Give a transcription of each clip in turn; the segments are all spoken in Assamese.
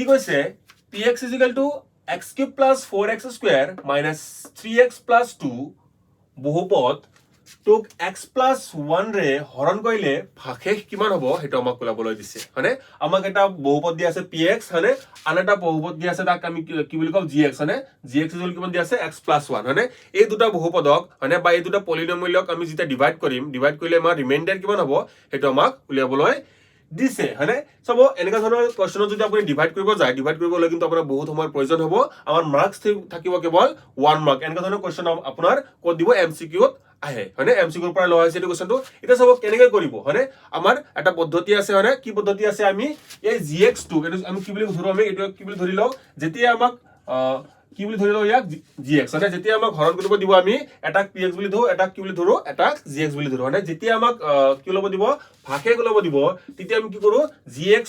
কি কৈছে px is equal to x cube plus 4x square minus 3x plus 2 বহুপদ তোক x plus 1 ৰে হৰণ কৰিলে ভাগশেষ কিমান হ'ব হেতু আমাক ওলাবলৈ দিছে হয়নে আমাক এটা বহুপদ দি আছে px হয়নে আন এটা বহুপদ দি আছে তাক আমি কি বুলি কম gx হয়নে gx ইকুৱেল কিমান দি আছে x plus 1 হয়নে এই দুটা বহুপদক হয়নে বা এই দুটা পলিনমিয়ালক আমি যেতিয়া ডিভাইড কৰিলে আমাৰ ৰিমাইন্ডাৰ কিমান হ'ব হেতু আমাক উলিয়াবলৈ দিছে হয়নে সব এনেকা ধৰণৰ কোৱেশ্চন যদি আপুনি ডিভাইড কৰিব যায় ডিভাইড কৰিবলৈ কিন্তু আপোনাৰ বহুত সময়ৰ প্ৰয়োজন হ'ব আমাৰ মাৰ্কস থাকিব কেৱল 1 মাৰ্ক এনেকা ধৰণৰ কোৱেশ্চন আপোনাৰ ক'ত দিব এমসিকিউত আহে হয়নে এমসিকিউৰ পৰা লোৱা হৈছে এই কোৱেশ্চনটো এটা সব কেনেকৈ কৰিব হয়নে আমাৰ এটা পদ্ধতি আছে হয়নে কি পদ্ধতি আছে আমি এই gx2 এটো আমি কি বুলি ধৰো আমি এটো কি বুলি ধৰি লও যেতিয়া আমাক কি বুলি ধৰি লও ইয়াক gx মানে যেতিয়া আমাক হৰণ কৰিব দিব আমি এটা px বুলি ধৰো এটা কি বুলি ধৰো এটা gx বুলি ধৰো মানে যেতিয়া আমাক কি ল'ব দিব ভাগশেষ ল'ব দিব তেতিয়া আমি কি কৰো gx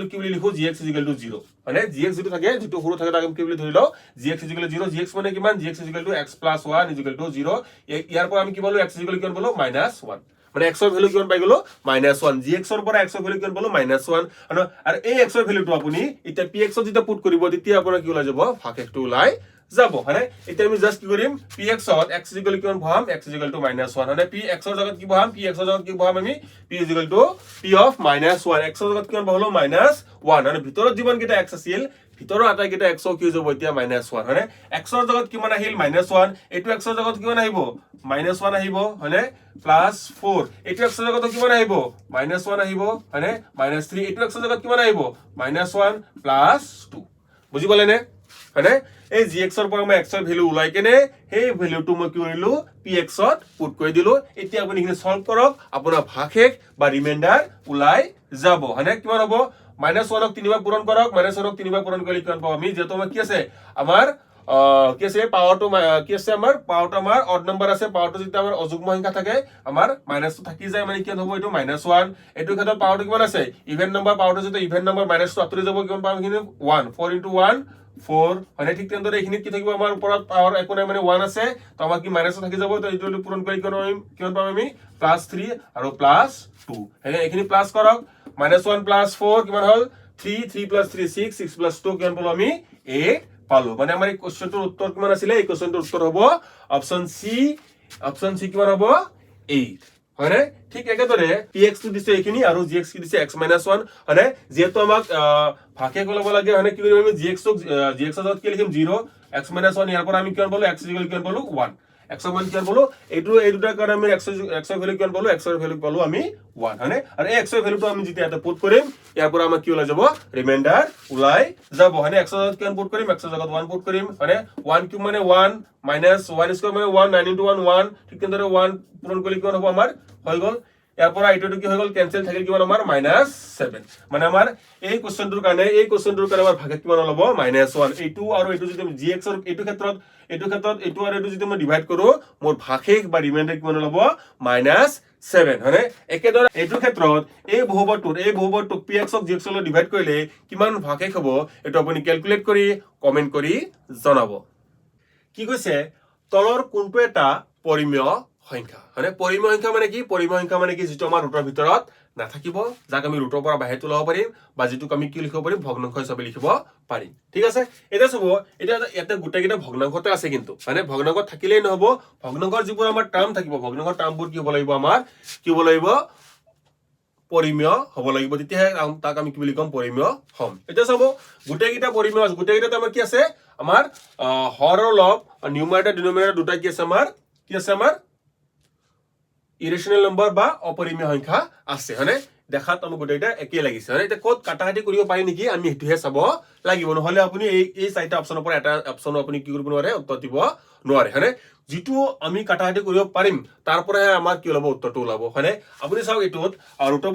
কি বুলি লিখো gx 0 মানে gx যেটো থাকে যেটো সৰু থাকে তাক আমি কি বুলি ধৰি লও gx 0 gx মানে কিমান gx x plus 1 0 ইয়াৰ পৰা আমি কি পালো x কিমান পালো -1 মানে x ৰ ভ্যালু কিমান পাই গলো -1 gx ৰ পৰা x ৰ ভ্যালু কিমান পালো -1 আৰু এই x ৰ ভ্যালুটো আপুনি এতিয়া px ত যেতিয়া পুট কৰিব তেতিয়া আপোনাৰ কি ওলাই যাব ভাগশেষটো ওলাই যাব হয়নে এতিয়া আমি জাস্ট কি কৰিম px ত x কিমান বহাম x -1 মানে px ৰ জাগাত কি বহাম px ৰ জাগাত কি বহাম আমি p p of -1 x ৰ জাগাত কিমান বহালো -1 মানে ভিতৰত যিমান কেইটা x আছিল ভিতৰৰ আটাইকেইটা x কি হৈ যাব এতিয়া -1 হয়নে x ৰ জাগাত কিমান আহিল -1 এইটো x ৰ জাগাত কিমান আহিব -1 আহিব হয়নে +4 এইটো x ৰ জাগাত কিমান আহিব -1 আহিব হয়নে -3 এইটো x ৰ জাগাত কিমান আহিব -1 +2 বুজি পালেনে হয়নে এই gx ৰ পৰা মই x ৰ ভ্যালু উলাই কেনে সেই ভ্যালুটো মই কি কৰিলো px ত পুট কৰি দিলো এতিয়া আপুনি এখিনি সলভ কৰক আপোনাৰ ভাগশেষ বা ৰিমাইন্ডাৰ উলাই যাব হয়নে কিমান হ'ব -1 ক 3 বাৰ পূৰণ কৰক -1 ক 3 বাৰ পূৰণ কৰিলে কিমান পাম আমি যেটো আমাৰ কি আছে আমাৰ কি আছে পাৱাৰটো কি আছে আমাৰ পাৱাৰটো আমাৰ অড নম্বৰ আছে পাৱাৰটো যেতিয়া আমাৰ অযুগ্ম সংখ্যা থাকে আমাৰ মাইনাসটো থাকি যায় মানে কি হ'ব এটো -1 এটো ক্ষেত্ৰত পাৱাৰটো কিমান আছে ইভেন নম্বৰ পাৱাৰটো যেতিয়া ইভেন নম্বৰ মাইনাসটো আঁতৰি যাব কিমান পাম এখিনি 1 4 * 1 4 মানে ঠিক তেনেদৰে এখিনিত কি থাকিব আমাৰ ওপৰত পাৱাৰ একো নাই মানে 1 আছে তো আমাৰ কি মাইনাস থাকি যাব তো এইটো পূৰণ কৰি কিমান পাম আমি +3 আৰু +2 হেনে এখিনি প্লাস কৰক -1 + 4 কিমান হল 3 3 + 3 6 6 + 2 কিমান পালো আমি 8 পালো মানে আমাৰ এই কোশ্চেনটোৰ উত্তৰ কিমান আছিল এই কোশ্চেনটোৰ উত্তৰ হ'ব অপচন সি কিমান হ'ব 8 হয়নে ঠিক একেদৰে px টো দিছে এখিনি আৰু gx কি দিছে x - 1 হয়নে যেহেতু আমাক ভাগশেষ ল'ব লাগে হয়নে কি কৰিম আমি gx ৰ জাগাত কি লিখিম 0 x - 1 ইয়াৰ পৰা আমি কিমান পালো x কিমান পালো 1 x ৰ মান কিমান পালো এইটো এই দুটাৰ কাৰণে আমি x ৰ ভ্যালু কিমান পালো x ৰ ভ্যালু পালো আমি 1 হয়নে আৰু এই x ৰ ভ্যালুটো আমি যেতিয়া এটা পুট কৰিম ইয়াৰ পৰা আমাৰ কি ওলাই যাব ৰিমাইন্ডাৰ ওলাই যাব হয়নে x ৰ জাগাত কিমান পুট কৰিম x ৰ জাগাত 1 পুট কৰিম হয়নে 1 কিউব মানে 1 -1 স্কয়াৰ মানে 1 9 * 1 1 ঠিক তেনেদৰে 1 পূৰণ কৰিলে কিমান হ'ব আমাৰ হৈ গল ইয়াৰ পৰা এইটো কি হৈ গল কেনসেল থাকিল কিমান আমাৰ -7 মানে আমাৰ এই কোশ্চেনটোৰ কাৰণে আমাৰ ভাগশেষ কিমান হ'ব -1 এইটো আৰু এইটো যদি gx ৰ এইটো ক্ষেত্ৰত এইটো আৰু এইটো যদি মই ডিভাইড কৰো মোৰ ভাগশেষ বা ৰিমাইন্ডাৰ কিমান হ'ব -7 হয়নে একেদৰে এইটো ক্ষেত্ৰত এই বহুপদটোক px ক gx লৈ ডিভাইড কৰিলে কিমান ভাগশেষ হ'ব এটো আপুনি ক্যালকুলেট কৰি কমেন্ট কৰি জনাব কি কৈছে তলৰ কোনটো এটা পৰিমেয় সংখ্যা হয়নে পৰিমেয় সংখ্যা মানে কি পৰিমেয় সংখ্যা মানে কি যেটো আমাৰ ৰুটৰ ভিতৰত নাথাকিব যাক আমি ৰুটৰ পৰা বাহিৰ তুলাব পাৰিম বা যেটোক আমি কি লিখিব পাৰিম ভগ্নাংশ হিচাপে লিখিব পাৰিম ঠিক আছে এটা চাব এটা ইয়াতে গোটেইকেইটা ভগ্নাংশতে আছে কিন্তু মানে ভগ্নাংশ থাকিলেই নহব ভগ্নাংশৰ যিবোৰ আমাৰ টাৰ্ম থাকিব ভগ্নাংশৰ টাৰ্মবোৰ কি হ'ব লাগিব আমাৰ কি হ'ব লাগিব পৰিমেয় হ'ব লাগিব তেতিয়া তাক আমি কি বুলি কম পৰিমেয় হম এটা চাব গোটেইকেইটা পৰিমেয় আছে গোটেইকেইটাতে আমাৰ কি আছে আমাৰ হৰ আৰু লব নিউমাৰেটৰ ডিনোমিনেটৰ দুটা কি আছে আমাৰ ইৰেশনাল নম্বৰ বা অপৰিমেয় সংখ্যা আছে হয়নে দেখাত আমাক গোটেইটা একেই লাগিছে হয়নে এটা কোড কাটাকাটি কৰিব পাৰি নেকি আমি হেতুহে চাব লাগিব নহলে আপুনি এই চাৰিটা অপচনৰ পৰা এটা অপচন আপুনি কি কৰিব নোৱাৰে উত্তৰ দিব নোৱাৰে হয়নে যেটো আমি কাটাকাটি কৰিব পাৰিম তাৰ পৰা আমাৰ কি হ'ব উত্তৰটো ওলাব হয়নে আপুনি চাওক এটোত √2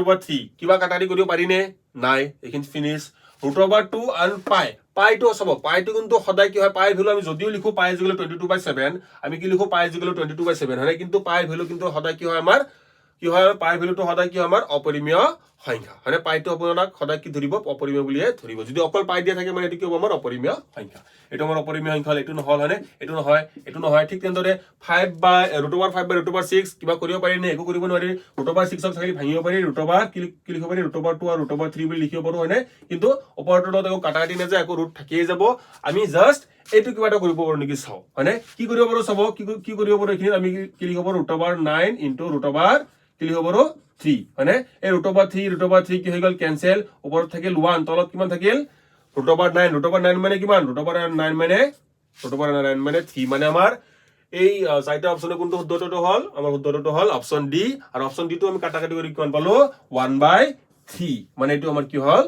√3 কিবা কাটাকাটি কৰিব পাৰি নে নাই এখিনি ফিনিশ √2 আৰু পাইটো চাব পাইটো কিন্তু সদায় কি হয় পাইৰ ভ্যালু আমি যদিও লিখো পাই = 22/7 আমি কি লিখো পাই = 22/7 হয় কিন্তু পাইৰ ভ্যালু কিন্তু সদায় কি হয় আমাৰ কি হয় পাইৰ ভ্যালুটো সদায় কি আমাৰ অপৰিমেয় সংখ্যা মানে পাইটো আপোনাক সদায় কি ধৰিব অপৰিমেয় বুলিয়ে ধৰিব যদি অকল পাই দিয়া থাকে মানে এটো কি হ'ব আমাৰ অপৰিমেয় সংখ্যা এটো আমাৰ অপৰিমেয় সংখ্যা এটো নহল হয়নে এটো নহয় ঠিক তেনেদৰে 5 by √5 by √6 কিবা কৰিব পাৰি নে একো কৰিব নোৱাৰি √6 ক থাকি ভাঙিব পাৰি কি লিখিব পাৰি √2 আৰু √3 বুলি লিখিব পাৰো হয়নে কিন্তু অপাৰেটৰৰ লগত একো কাটা কাটি নাযায় একো ৰুট থাকিয়ে যাব আমি জাস্ট এইটো কিবা এটা কৰিব পাৰো নেকি চাও হয়নে কি কৰিব পাৰো চাব কি কৰিব পাৰো এখিনি আমি কি লিখিব পাৰো √9 কি লিখিব পাৰো 3 হয়নে এই √3 কি হৈ গল ক্যান্সেল ওপৰত থাকিল 1 তলত কিমান থাকিল √9 মানে কিমান √9 মানে 3 মানে আমাৰ এই চাইটা অপশনে কোনটো শুদ্ধটো হল আমাৰ শুদ্ধটো হল অপশন ডি আৰু অপশন ডি টো আমি কাটা কাটি কৰি কিমান পালো 1/3 মানে এটো আমাৰ কি হল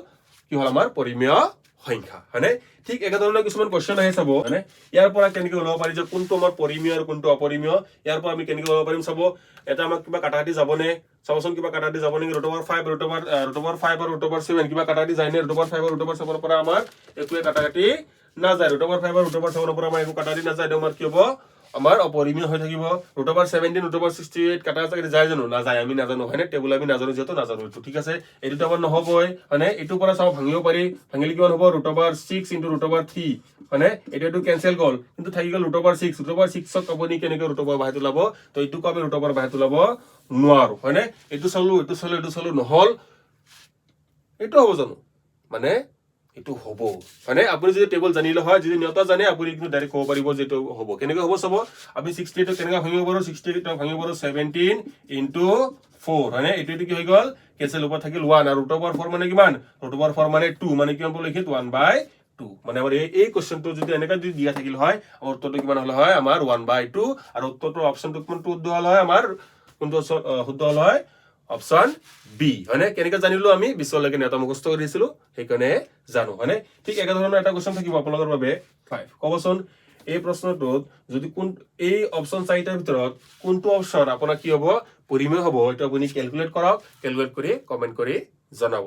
আমাৰ পৰিমেয় সংখ্যা হয়নে ঠিক একা ধৰণৰ কিছুমান কোশ্চেন আহে চাব হয়নে ইয়াৰ পৰা কেনেকৈ ওলাব পাৰি যে কোনটো আমাৰ পৰিমেয় আৰু কোনটো অপৰিমেয় ইয়াৰ পৰা আমি কেনেকৈ ওলাব পাৰিম চাব এটা আমাক কিবা কাটাকাটি যাবনে চাবচোন কিবা কাটাকাটি যাবনে √5 আৰু √7 কিবা কাটাকাটি যায় নে √5 আৰু √7 ৰ পৰা আমাৰ একোৱে কাটাকাটি না যায় √5 আৰু √7 ৰ পৰা আমাৰ একো কাটাকাটি না যায় আমাৰ কি হ'ব আমাৰ অপৰিমেয় হৈ থাকিব √17 √68 কাটা যায় জানো না যায় আমি নাজানো হয়নে টেবুল আমি নাজানো যেটো নাজানো এটো ঠিক আছে এটো আমাৰ নহবই হয়নে এটো পৰা চাও ভাঙিব পাৰি ভাঙিলে কিমান হ'ব √6 * √3 হয়নে এটো ক্যান্সেল গল কিন্তু থাকি গল √6 ক আপুনি কেনেকৈ √5 বাহিৰ তুলাব তো এটোক আমি √5 বাহিৰ তুলাব নোৱাৰো হয়নে এটো চলো নহল এটো হ'ব জানো মানে এটো হ'ব মানে আপুনি যদি টেবল জানিলে হয় যদি নিয়তা জানে আপুনি কিন্তু ডাইৰেক্ট ক'ব পাৰিব যে এটো হ'ব কেনেকৈ হ'ব চাব আমি 68 টো কেনেকৈ ভাঙিব পাৰো 68 টো ভাঙিব পাৰো 17 * 4 হয়নে এটো কি হৈ গল কেনসেল ওপৰ থাকিল 1 আৰু √4 মানে কিমান √4 মানে 2 মানে কিমান পালো লিখিত 1/2 মানে আমাৰ এই কোশ্চেনটো যদি এনেকা যদি দিয়া থাকিল হয় আমাৰ উত্তৰটো কিমান হল হয় আমাৰ 1/2 আৰু উত্তৰটো অপশনটো কোনটো শুদ্ধ হল হয় আমাৰ কোনটো শুদ্ধ হল হয় অপশন বি হয়নে কেনেকৈ জানিলো আমি বিশ্বলৈকে নেতা মুখস্থ কৰিছিলো সেইকাৰণে জানো হয়নে ঠিক একা ধৰণৰ এটা কোশ্চেন থাকিব আপোনালোকৰ বাবে 5 কবচোন এই প্ৰশ্নটোত যদি কোন এই অপশন চাৰিটাৰ ভিতৰত কোনটো অপশন আপোনাৰ কি হ'ব পৰিমেয় হ'ব এটা আপুনি ক্যালকুলেট কৰক ক্যালকুলেট কৰি কমেন্ট কৰি জনাব